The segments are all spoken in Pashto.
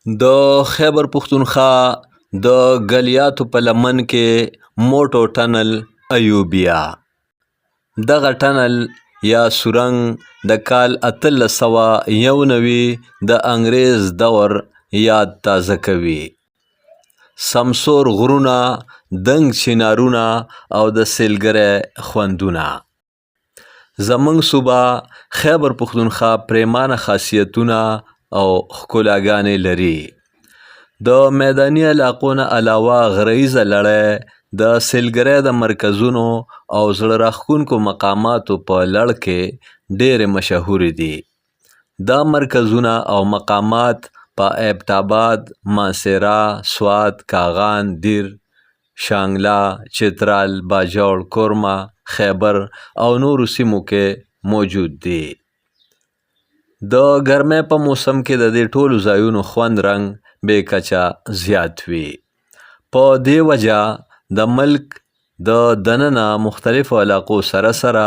د خیبر پښتونخوا د ګلیاتو په لمن کې موټو ټنل ایوبیا. دغه ټنل یا سورنګ د کال 1891 د انګریز دور یاد تازه کوي. سمسور غرونه، دنګ چنارونه او د سیلګرۍ خوندونه. زمونږ صوبه خیبر پښتونخوا پریمانه خاصیتونه او ښکلاګانې لري. د میداني علاقو نه علاوه غرهیزه لړۍ د سیلګرۍ د مرکزونو او زړه راښکونکو مقاماتو په لړ کې ډېرې مشهورې دي. دا مرکزونه او مقامات په ایبټ آباد، ماسیرا، سوات، کاغان، دیر، شانګله، چترال، باجوړ، کورما، خیبر او نورو سیمو کې موجود دي. د ګرمۍ په موسم کې د دې ټولو ځایونو خوند رنګ بې کچه زیات وي. په دې وجه د ملک د دننه مختلفو علاقو سره سره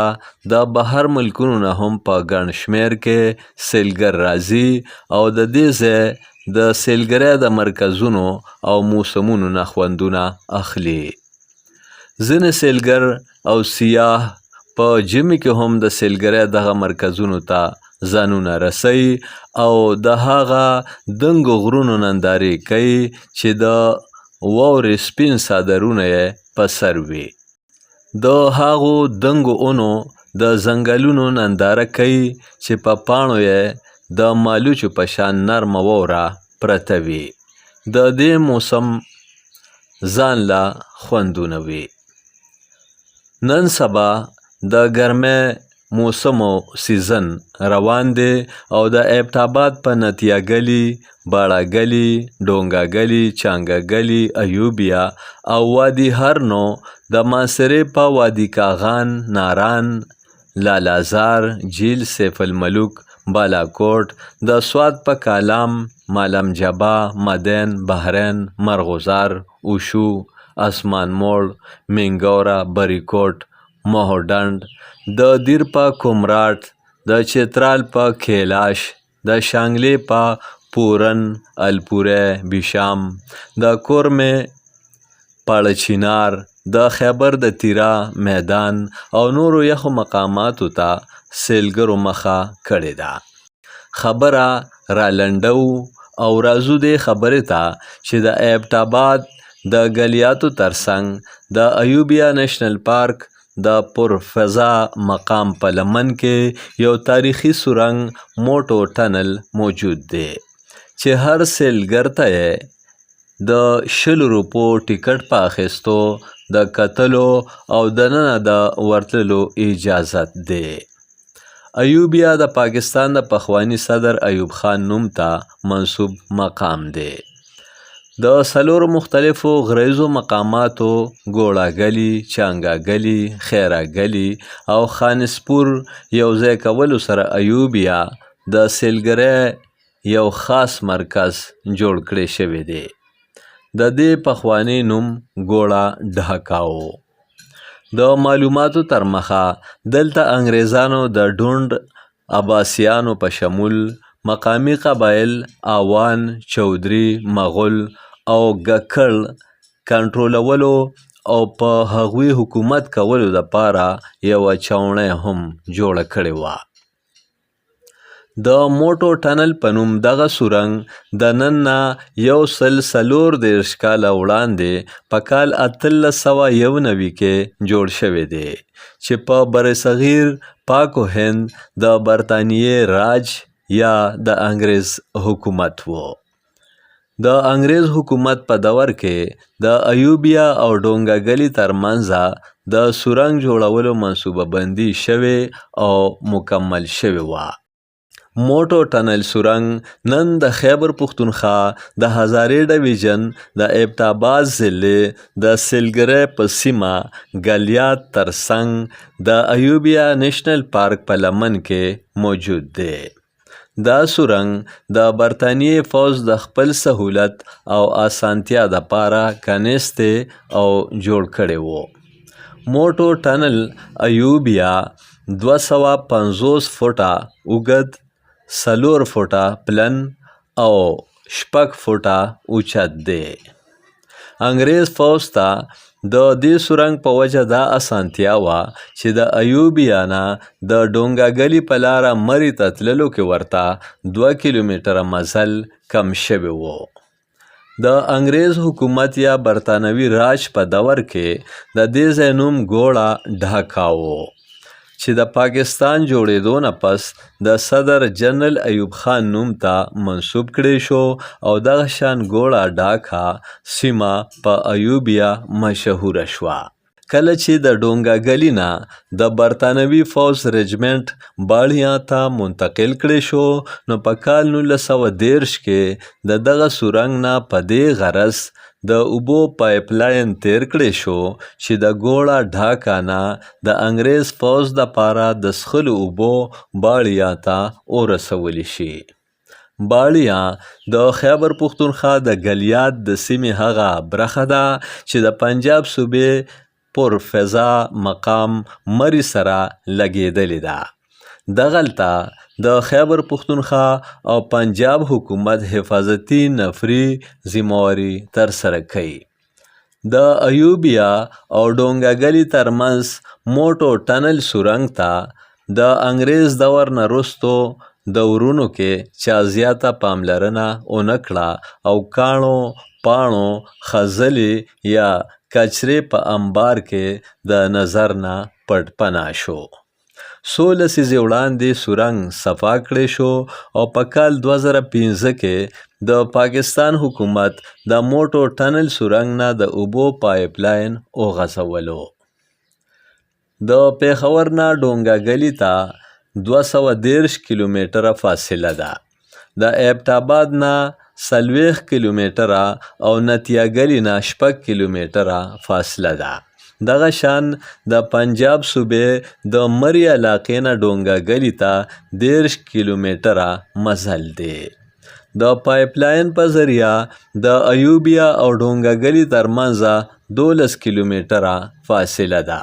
د بهر ملکونو نه هم په ګڼ شمیر کې سیلګر راځي او د دې ځای د سیلګرۍ د مرکزونو او موسمونو نه خوندونه اخلي. ځینې سیلګر او سیاح په ژمي کې هم د سیلګرۍ دغه مرکزونو ته ځانونه رسوي او د هغه دنګو غرونو نندارې کوي چې د واورې سپین څادرونه یې په سر وي. د هغو دنګو اونو د ځنګلونو ننداره کوي چې په پاڼو یې د مالوچو په شان نرمه واوره پرته وي. د دې موسم ځان له خوندونه وي. نن سبا د ګرمۍ موسم او سیزن روان دی او د ایبټ آباد په نتیا ګلي، باړه ګلي، ډونګا ګلي، چانګه ګلي، ایوبیا او وادي هرنو، د ماسیرې په وادي کاغان، ناران، لالازار، جیل، سیف الملوک، بالاکوټ، د سوات په کالام، مالم جبا، مدین، بحرین، مرغوزار، اوشو، اسمان موړ، مینګوره، بریکوټ، مهوډنډ، د دیر په کومراټ، د چترال په کیلاش، د شانګلې په پورن، الپورۍ، بیشام، د کورمې، پاړچینار، د خیبر د تیرا میدان او نورو یخو مقاماتو ته سیلګرو مخه کړې ده. خبره را لنډو او راځو دې خبرې ته چې د ایبټ آباد د ګلیاتو ترڅنګ د ایوبیا نیشنل پارک د پرفضا مقام په لمن کې یو تاریخي سورنګ موټو ټنل موجود دی چې هر سیلګر ته یې د 20 روپو ټیکټ په اخیستو د کتلو او دننه د ورتللو اجازت دی. ایوبیا د پاکستان د پخواني صدر ایوب خان نوم ته منسوب مقام دی. د 4 مختلفو غرهیزو مقاماتو ګوړه ګلي، چانګه ګلي، خیره ګلي او خانسپور یو ځای کولو سره ایوبیا د سیلګرۍ یو خاص مرکز جوړ کړی شوی دی. د دې پخوانی نوم ګوړه ډهکا و. د معلوماتو تر مخه دلته انګریزانو د ډونډ عباسیانو په شمول مقامی قبایل آوان، چودري، مغل او ګکړ کنټرولولو او په هغوی حکومت کولو دپاره یوه چوڼۍ هم جوړه کړې وه. د موټو ټنل په نوم دغه سورنګ د نن نه 144 کاله وړاندې په کال 1891 کې جوړ شوی دی چې په برصغیر پاک و هند د برطانیې راج یا د انګریز حکومت و. د انګریز حکومت په دور کې د ایوبیا او ډونګا ګلي ترمنځ د سورنګ جوړولو منصوبه بندي شوې او مکمل شوې وه. موټو ټنل سورنګ نن د خیبر پښتونخوا د هزارې ډویژن د ایبټ آباد ضلع د سیلګرۍ په سیمه ګلیات ترڅنګ د ایوبیا نیشنل پارک په لمن کې موجود دی. دا سورنګ د برطانیې پوځ د خپل سهولت او اسانتیا دپاره کنیستې او جوړ کړی و. موټو ټنل ایوبیا 250 فوټه اوږد، 4 فوټه پلن او 6 فوټه اوچت دی. انګریز فوج ته د دې سورنګ په وجه دا اسانتیا وه چې د ایوبیا نه د ډونګاګلي په لاره مري ته تللو کې ورته 2 کیلومتره مزل کم شوی و. د انګریز حکومت یا برطانوي راج په دور کې د دې ځای نوم ګوړه ډاکا و چې د پاکستان جوړېدو نه پس د صدر جنرال ایوب خان نوم ته منسوب کړی شو او دغه شان ګوړه ډاکا سیمه په ایوبیا مشهوره شوه. کله چې د ډونګاګلي نه د برطانوي فوج رجمنټ باړیا ته منتقل کړی شو نو په کال 1913 کې د دغه سورنګ نه په دې غرض د اوبو پایپ لاین تیر کړی شو چې د ګوړه ډاکا نه د انګریز فوج دپاره د څښلو اوبو باړیا ته ورسولی شي. باړیا د خیبر پښتونخوا د ګلیات د سیمې هغه برخه ده چې د پنجاب صوبې پر فضا مقام مري سره لګېدلې ده. دغلته د خیبر پښتونخوا او پنجاب حکومت حفاظتي نفري ذمهواري ترسره کوي. د ایوبیا او ډونګاګلي ترمنځ موټو ټنل سورنګ ته د انګریز دور نه وروستو دورونو کې چا زیاته پاملرنه ونه کړه او کاڼو پاڼو خځلې یا کچرې په انبار کې د نظر نه پټ پناه شو. 16 لسیزې وړاندې سورنګ صفا کړی شو او په کال 2015 کې د پاکستان حکومت د موټو ټنل سورنګ نه د اوبو پایپ لاین وغځولو. د پیښور نه ډونګاګلي ته 213 کیلومتره فاصله ده. د ایبټ آباد نه 40 کیلومتره او نتیاګلي نه 6 کیلومتره فاصله ده. دغه شان د پنجاب صوبې د مري علاقې نه ډونګاګلي ته 13 کیلومتره مزل دی. د پایپ لاین په ذریعه د ایوبیا او ډونګاګلي ترمنځ 12 کیلومتره فاصله ده.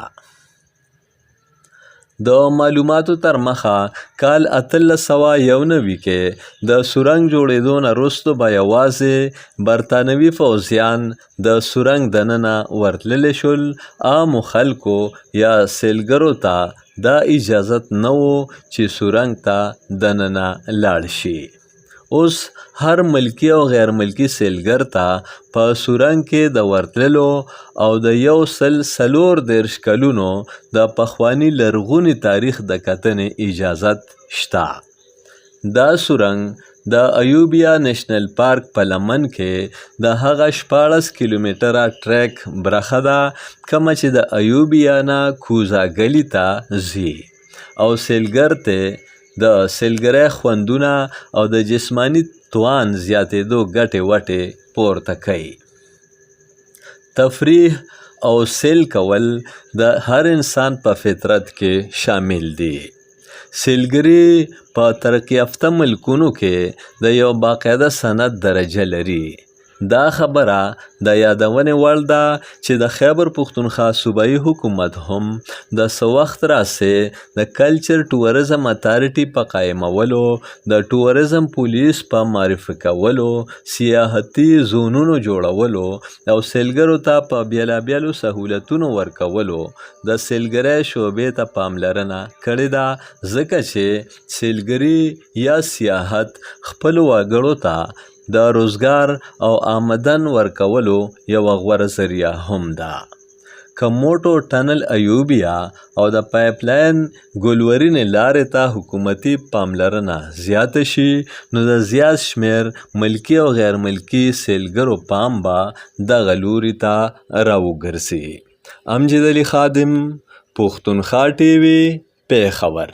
د معلوماتو تر مخه کال 1891 کې د سورنګ جوړېدو نه وروستو به یوازې برطانوي پوځیان د سورنګ دننه ورتللی شول. عامو خلکو یا سیلګرو ته دا اجازت نه و چې سورنګ ته دننه لاړ شي. اوس هر ملکی او غیر ملکی سیلګر ته په سورنګ کې د ورتللو او د 140 کلونو د پخواني لرغوني تاریخ د کتنې اجازت شته. دا سورنګ د ایوبیا نیشنل پارک په لمن کې د هغه 14 کیلومتره ټریک برخه ده کومه چې د ایوبیا نه کوزاګلي ته ځي او سیلګر ته د سیلګرۍ خوندونه او د جسماني توان زیاتېدو ګټې وټې پورته کوي. تفریح او سیل کول د هر انسان په فطرت کې شامل دي. سیلګري په ترقي یافته ملکونو کې د یو باقاعده صنعت درجه لري. دا خبره د یادونې وړ ده چې د خیبر پښتونخوا صوبایي حکومت هم د څه وخت راهیسې د کلچر ټوریزم اتارټي په قایمولو، د ټوریزم پولیس په معرفي کولو، سیاحتي زونونو جوړولو او سیلګرو ته په بیلابیلو سهولتونو ورکولو د سیلګرۍ شعبې ته پاملرنه کړې ده، ځکه چې سیلګري یا سیاحت خپلو وګړو ته د روزګار او آمدن ورکولو یوه غوره ذریعه هم ده. که موټو ټنل ایوبیا او د پایپ لاین ګلورینې لارې ته حکومتي پاملرنه زیاته شي نو د زیات شمیر ملکی او غیر ملکی سیلګرو پام به دغه لوري ته راوګرځي. امجد علي خادم، پښتونخوا ټي وي، پیښور.